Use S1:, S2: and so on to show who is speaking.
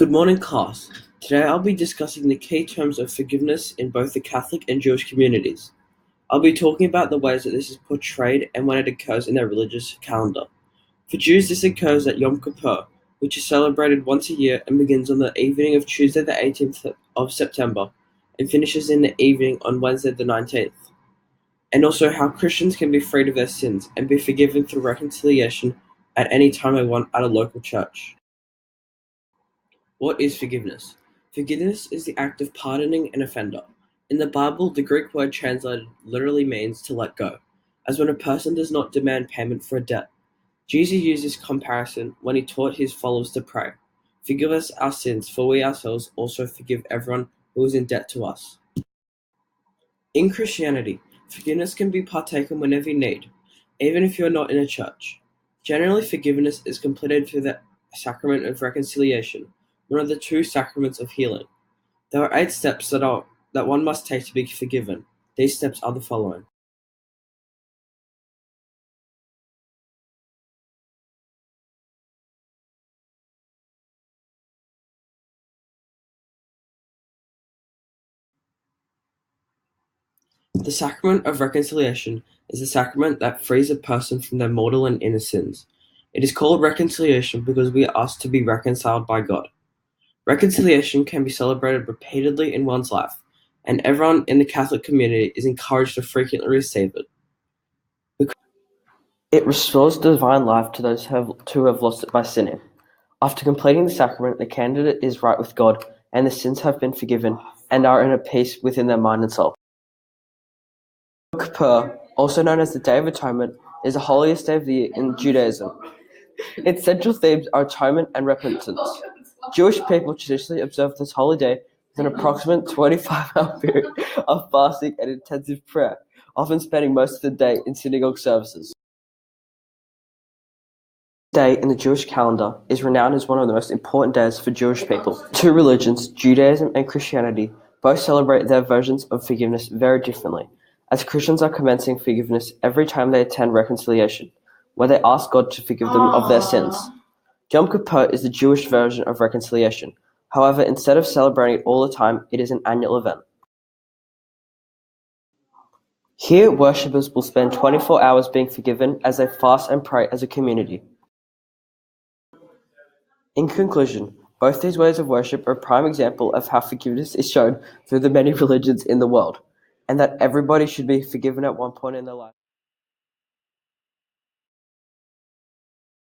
S1: Good morning, class. Today I'll be discussing the key terms of forgiveness in both the Catholic and Jewish communities. I'll be talking about the ways that this is portrayed and when it occurs in their religious calendar. For Jews, this occurs at Yom Kippur, which is celebrated once a year and begins on the evening of Tuesday the 18th of September and finishes in the evening on Wednesday the 19th. And also how Christians can be freed of their sins and be forgiven through reconciliation at any time they want at a local church. What is forgiveness? Forgiveness is the act of pardoning an offender. In the Bible, the Greek word translated literally means to let go, as when a person does not demand payment for a debt. Jesus used this comparison when he taught his followers to pray, "Forgive us our sins, for we ourselves also forgive everyone who is in debt to us." In Christianity, forgiveness can be partaken whenever you need, even if you are not in a church. Generally, forgiveness is completed through the sacrament of reconciliation, one of the two sacraments of healing. There are 8 steps that one must take to be forgiven. These steps are the following. The sacrament of reconciliation is the sacrament that frees a person from their mortal and inner sins. It is called reconciliation because we are asked to be reconciled by God. Reconciliation can be celebrated repeatedly in one's life, and everyone in the Catholic community is encouraged to frequently receive it. It restores divine life to those who have lost it by sinning. After completing the sacrament, the candidate is right with God, and the sins have been forgiven and are in a peace within their mind and soul. Yom Kippur, also known as the Day of Atonement, is the holiest day of the year in Judaism. Its central themes are atonement and repentance. Jewish people traditionally observe this holy day with an approximate 25-hour period of fasting and intensive prayer, often spending most of the day in synagogue services. This day in the Jewish calendar is renowned as one of the most important days for Jewish people. Two religions, Judaism and Christianity, both celebrate their versions of forgiveness very differently, as Christians are commencing forgiveness every time they attend reconciliation, where they ask God to forgive them of their sins. Yom Kippur is the Jewish version of reconciliation. However, instead of celebrating it all the time, it is an annual event. Here, worshippers will spend 24 hours being forgiven as they fast and pray as a community. In conclusion, both these ways of worship are a prime example of how forgiveness is shown through the many religions in the world, and that everybody should be forgiven at one point in their life.